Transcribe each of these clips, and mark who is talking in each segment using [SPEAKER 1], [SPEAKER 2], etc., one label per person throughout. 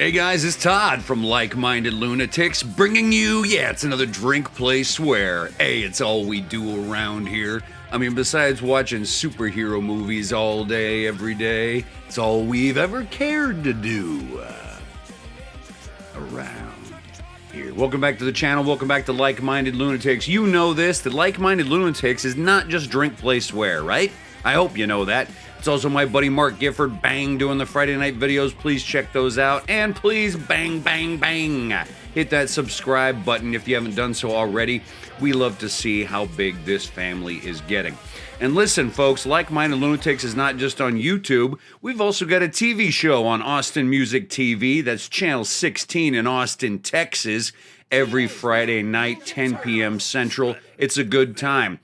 [SPEAKER 1] Hey guys, it's Todd from Like Minded Lunatics, bringing you, it's another drink, play, swear. Hey, it's all we do around here. I mean, besides watching superhero movies all day, every day, it's all we've ever cared to do around here. Welcome back to the channel. Welcome back to Like Minded Lunatics. You know this, that Like Minded Lunatics is not just drink, play, swear, right? I hope you know that. It's also my buddy Mark Gifford, bang, doing the Friday night videos. Please check those out. And please, bang, bang, bang, hit that subscribe button if you haven't done so already. We love to see how big this family is getting. And listen, folks, Like Minded Lunatics is not just on YouTube. We've also got a TV show on Austin Music TV. That's channel 16 in Austin, Texas, every Friday night, 10 p.m. Central. It's a good time.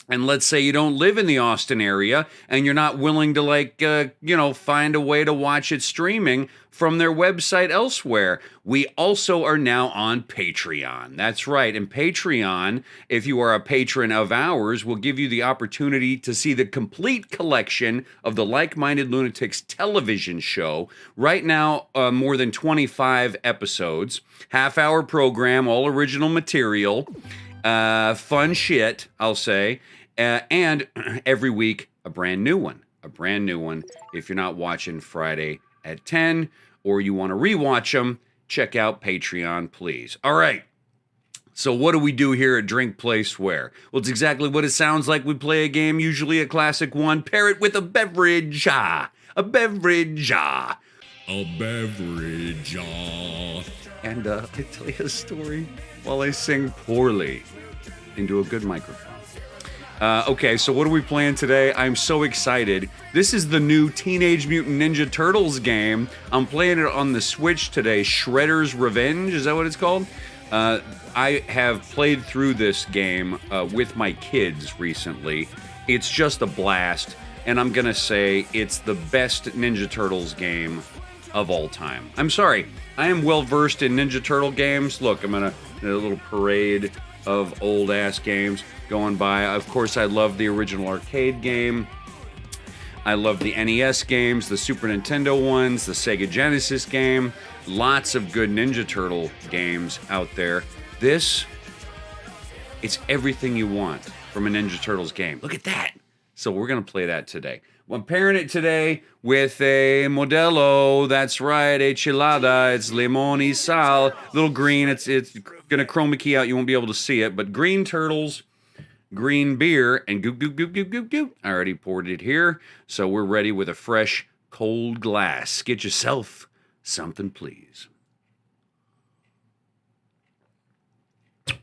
[SPEAKER 1] And let's say you don't live in the Austin area and you're not willing to find a way to watch it streaming from their website elsewhere. We also are now on Patreon. That's right. And Patreon, if you are a patron of ours, will give you the opportunity to see the complete collection of the Like Minded Lunatics television show. Right now, more than 25 episodes, half-hour program, all original material, fun shit, I'll say. And every week, a brand new one. If you're not watching Friday at 10 or you want to rewatch them, check out Patreon, please. All right. So what do we do here at Drink, Play, Swear? Well, it's exactly what it sounds like. We play a game, usually a classic one. Pair it with a beverage. A beverage. A beverage. And I tell you a story while I sing poorly into a good microphone. Okay, so what are we playing today? I'm so excited. This is the new Teenage Mutant Ninja Turtles game. I'm playing it on the Switch today. Shredder's Revenge, is that what it's called? I have played through this game with my kids recently. It's just a blast, and I'm gonna say it's the best Ninja Turtles game of all time. I'm sorry, I am well versed in Ninja Turtle games. Look, I'm in a little parade of old-ass games going by. Of course, I love the original arcade game. I love the NES games, the Super Nintendo ones, the Sega Genesis game. Lots of good Ninja Turtle games out there. This, it's everything you want from a Ninja Turtles game. Look at that. So we're going to play that today. Well, I'm pairing it today with a Modelo. That's right, a Chilada. It's limon y sal. Little green. It's going to chroma key out. You won't be able to see it. But green turtles, green beer, and goop, goop, goop, goop, goop, goop. I already poured it here. So we're ready with a fresh, cold glass. Get yourself something, please.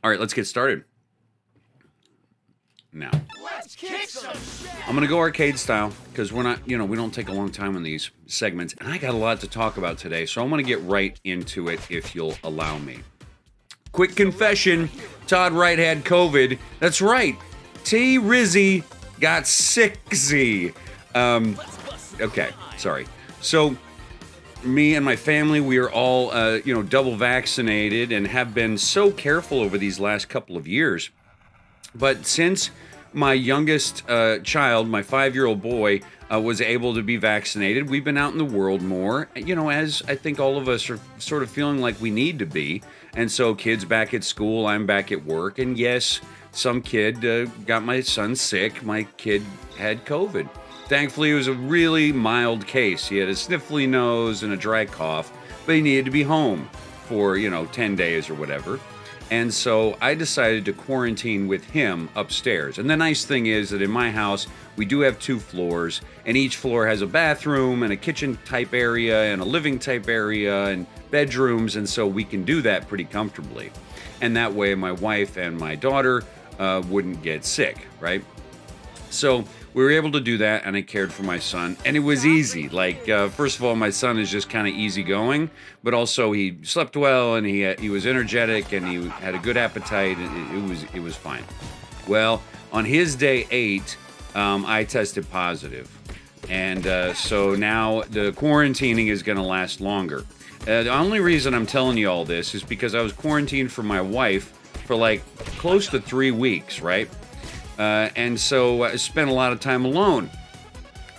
[SPEAKER 1] All right, let's get started. Now, let's kick some shit. I'm gonna go arcade style because we're not, we don't take a long time on these segments, and I got a lot to talk about today, so I'm gonna get right into it if you'll allow me. Quick confession: Todd Wright had COVID. That's right, T. Rizzy got sicksy. Okay, sorry. So, me and my family, we are all, double vaccinated and have been so careful over these last couple of years. But since my youngest child, my 5-year-old boy, was able to be vaccinated, we've been out in the world more, as I think all of us are sort of feeling like we need to be. And so kids back at school, I'm back at work. And yes, some kid got my son sick. My kid had COVID. Thankfully, it was a really mild case. He had a sniffly nose and a dry cough, but he needed to be home for, 10 days or whatever. And so I decided to quarantine with him upstairs. And the nice thing is that in my house, we do have 2 floors, and each floor has a bathroom and a kitchen type area and a living type area and bedrooms, and so we can do that pretty comfortably. And that way my wife and my daughter wouldn't get sick, right? So we were able to do that, and I cared for my son, and it was easy. First of all, my son is just kind of easygoing, but also he slept well, and he was energetic, and he had a good appetite, and it was fine. Well, on his day 8, I tested positive, and so now the quarantining is going to last longer. The only reason I'm telling you all this is because I was quarantined for my wife for close to 3 weeks, right? And so I spent a lot of time alone.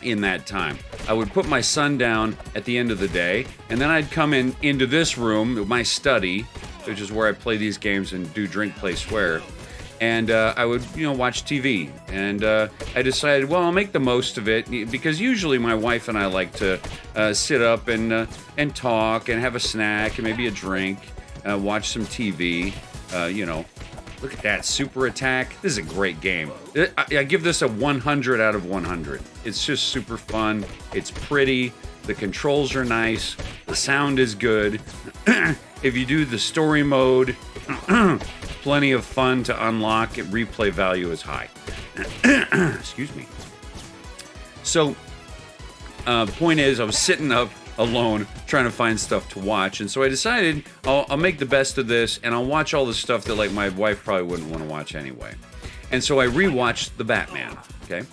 [SPEAKER 1] in that time. I would put my son down at the end of the day, and then I'd come into this room, my study, which is where I play these games and do drink, play, swear. And I would, watch TV. And I decided, well, I'll make the most of it, because usually my wife and I like to sit up and talk and have a snack and maybe a drink, watch some TV. Look at that, Super Attack. This is a great game. I give this a 100 out of 100. It's just super fun. It's pretty. The controls are nice. The sound is good. If you do the story mode, plenty of fun to unlock. Replay value is high. Excuse me. So, the point is, I was sitting up alone trying to find stuff to watch, and so I decided I'll make the best of this, and I'll watch all the stuff that like my wife probably wouldn't want to watch anyway. And so I rewatched The Batman, okay?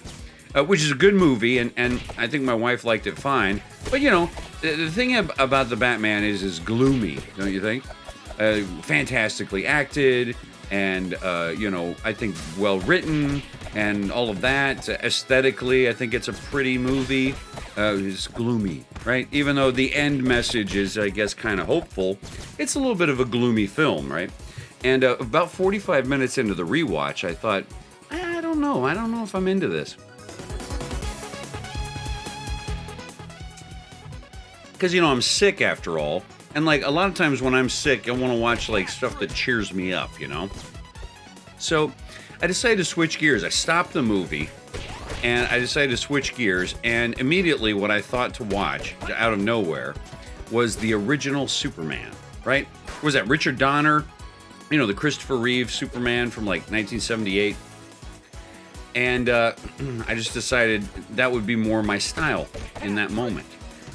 [SPEAKER 1] Which is a good movie, and I think my wife liked it fine. But the thing about The Batman is gloomy, don't you think? Fantastically acted, and I think well written, and all of that. Aesthetically, I think it's a pretty movie. It's gloomy, right? Even though the end message is, I guess, kind of hopeful, it's a little bit of a gloomy film, right? And about 45 minutes into the rewatch, I thought, I don't know if I'm into this. Because, I'm sick after all. And, like, a lot of times when I'm sick, I want to watch, like, stuff that cheers me up, So I decided to switch gears. I stopped the movie, and I decided to switch gears. And immediately what I thought to watch, out of nowhere, was the original Superman, right? Was that Richard Donner? The Christopher Reeve Superman from, like, 1978. And I just decided that would be more my style in that moment.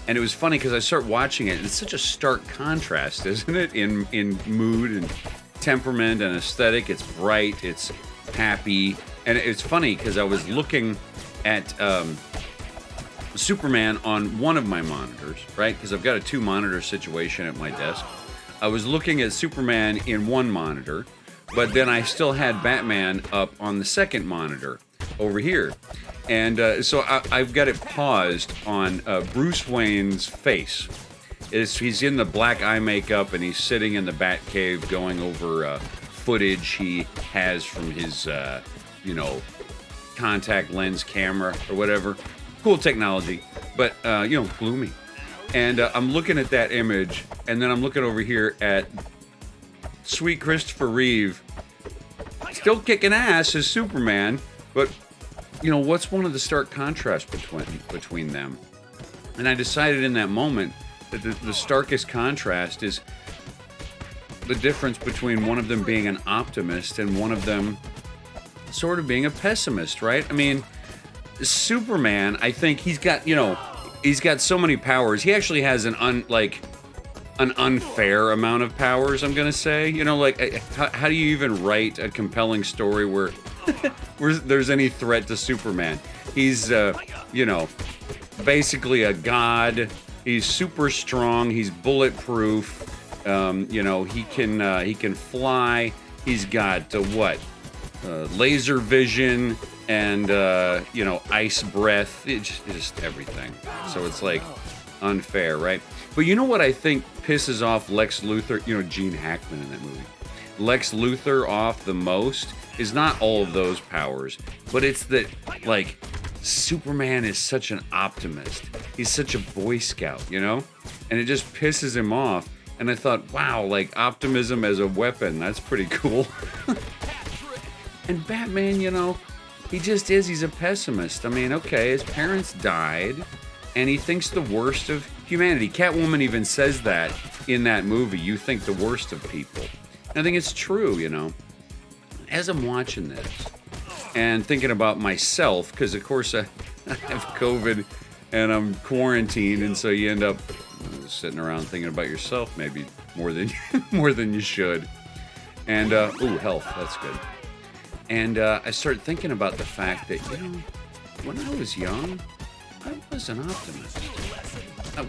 [SPEAKER 1] And it was funny because I started watching it, and it's such a stark contrast, isn't it? In mood and temperament and aesthetic. It's bright, it's happy. And it's funny because I was looking at Superman on one of my monitors, right? Because I've got a 2-monitor situation at my desk. I was looking at Superman in one monitor, but then I still had Batman up on the second monitor over here. And so I've got it paused on Bruce Wayne's face. He's in the black eye makeup, and he's sitting in the Batcave going over footage he has from his, contact lens camera or whatever. Cool technology, but, gloomy. And I'm looking at that image, and then I'm looking over here at sweet Christopher Reeve, still kicking ass as Superman, but what's one of the stark contrasts between them? And I decided in that moment that the starkest contrast is the difference between one of them being an optimist and one of them sort of being a pessimist, right? I mean, Superman, I think he's got so many powers. He actually has an unfair amount of powers, I'm gonna say. How do you even write a compelling story where there's any threat to Superman? He's, basically a god. He's super strong. He's bulletproof. He can fly. He's got laser vision and ice breath. It's just everything. So it's like unfair, right? But you know what I think pisses off Lex Luthor? Gene Hackman in that movie. Lex Luthor off the most is not all of those powers, but it's that, like, Superman is such an optimist. He's such a Boy Scout, And it just pisses him off. And I thought, wow, like, optimism as a weapon, that's pretty cool. And Batman, he just is. He's a pessimist. I mean, okay, his parents died, and he thinks the worst of humanity. Catwoman even says that in that movie. You think the worst of people. And I think it's true, As I'm watching this and thinking about myself, because of course I have COVID and I'm quarantined, and so you end up sitting around thinking about yourself maybe more than you should. And health, that's good. And I started thinking about the fact that when I was young, I was an optimist.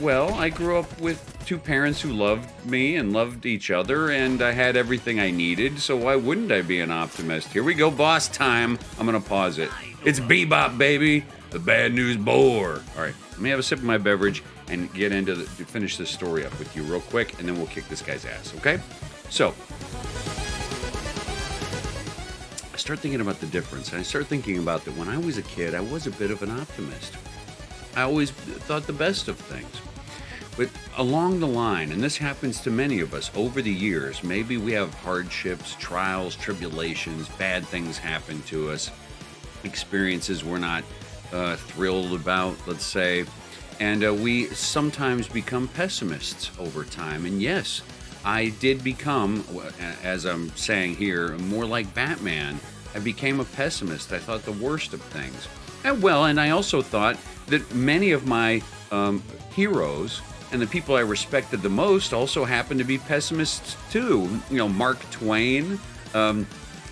[SPEAKER 1] Well, I grew up with two parents who loved me and loved each other, and I had everything I needed, so why wouldn't I be an optimist? Here we go, boss time. I'm gonna pause it. It's Bebop, baby. the bad news bore. All right, let me have a sip of my beverage and get into finish this story up with you real quick, and then we'll kick this guy's ass, okay? So, I start thinking about the difference, and I start thinking about that when I was a kid, I was a bit of an optimist. I always thought the best of things. But along the line, and this happens to many of us over the years, maybe we have hardships, trials, tribulations, bad things happen to us, experiences we're not thrilled about, let's say, and we sometimes become pessimists over time. And yes, I did become, as I'm saying here, more like Batman. I became a pessimist. I thought the worst of things. And I also thought that many of my heroes and the people I respected the most also happened to be pessimists too. You know, Mark Twain,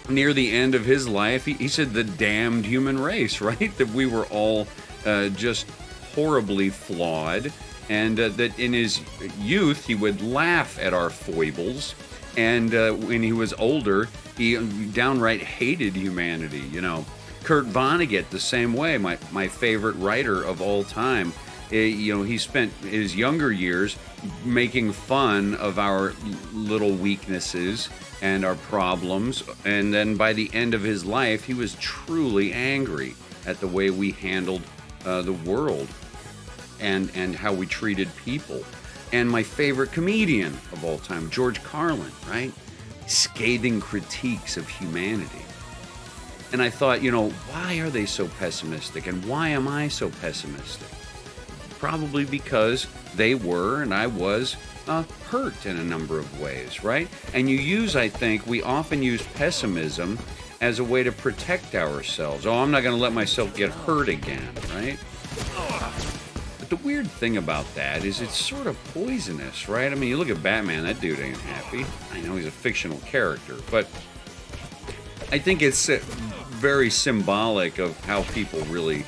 [SPEAKER 1] near the end of his life, he said the damned human race, right? That we were all just horribly flawed, and that in his youth he would laugh at our foibles, and when he was older, he downright hated humanity, you know. Kurt Vonnegut, the same way, my favorite writer of all time. You know, he spent his younger years making fun of our little weaknesses and our problems, and then by the end of his life, he was truly angry at the way we handled the world and how we treated people. And my favorite comedian of all time, George Carlin, right? Scathing critiques of humanity. And I thought, you know, why are they so pessimistic, and why am I so pessimistic? Probably because they were, and I was, hurt in a number of ways, right? And we often use pessimism as a way to protect ourselves. Oh, I'm not going to let myself get hurt again, right? But the weird thing about that is it's sort of poisonous, right? I mean, you look at Batman, that dude ain't happy. I know he's a fictional character, but I think it's very symbolic of how people really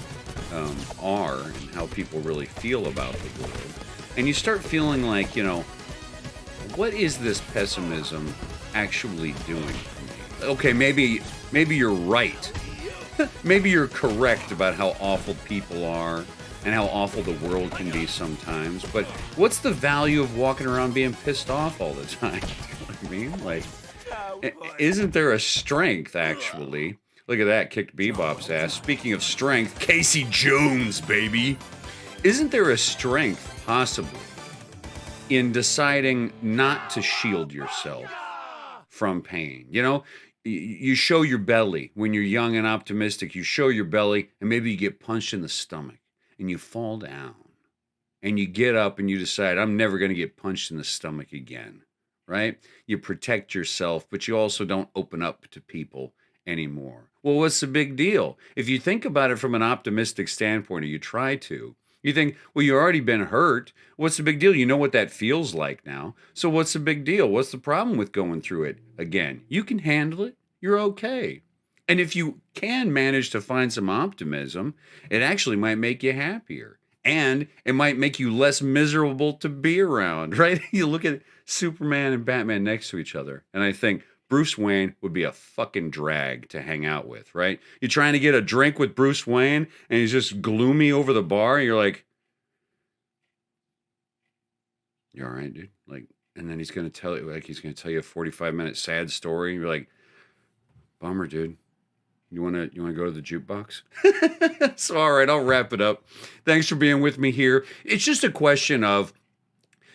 [SPEAKER 1] are and how people really feel about the world. And you start feeling like, you know, what is this pessimism actually doing for me? Okay, maybe you're right. Maybe you're correct about how awful people are and how awful the world can be sometimes. But what's the value of walking around being pissed off all the time? You know what I mean? Like, isn't there a strength, actually? Look at that, kicked Bebop's ass. Speaking of strength, Casey Jones, baby. Isn't there a strength, possibly, in deciding not to shield yourself from pain? You know, you show your belly when you're young and optimistic. You show your belly, and maybe you get punched in the stomach, and you fall down. And you get up, and you decide, I'm never going to get punched in the stomach again, right? You protect yourself, but you also don't open up to people anymore. Well, what's the big deal? If you think about it from an optimistic standpoint, or you try to, you think, well, you've already been hurt. What's the big deal? You know what that feels like now. So what's the big deal? What's the problem with going through it again? You can handle it. You're okay. And if you can manage to find some optimism, it actually might make you happier. And it might make you less miserable to be around, right? You look at Superman and Batman next to each other, and I think, Bruce Wayne would be a fucking drag to hang out with, right? You're trying to get a drink with Bruce Wayne, and he's just gloomy over the bar, and you're like, you all right, dude? Like, and then he's going to tell you a 45-minute sad story, and you're like, bummer, dude. You want to go to the jukebox? So, all right, I'll wrap it up. Thanks for being with me here. It's just a question of,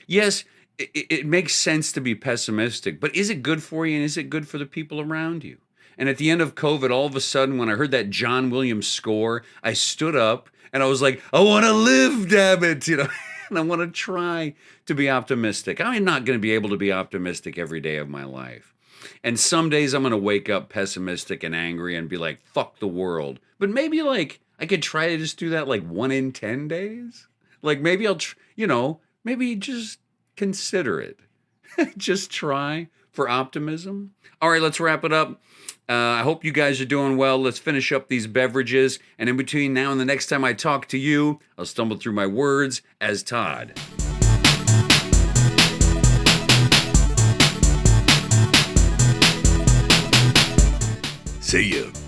[SPEAKER 1] yes, it makes sense to be pessimistic, but is it good for you, and is it good for the people around you? And at the end of COVID, all of a sudden, when I heard that John Williams score, I stood up and I was like, I want to live, damn it, you know, and I want to try to be optimistic. I'm not going to be able to be optimistic every day of my life. And some days I'm going to wake up pessimistic and angry and be like, fuck the world. But maybe like I could try to just do that like 1 in 10 days. Like maybe maybe just consider it. Just try for optimism. All right, let's wrap it up. I hope you guys are doing well. Let's finish up these beverages. And in between now and the next time I talk to you, I'll stumble through my words as Todd. See ya.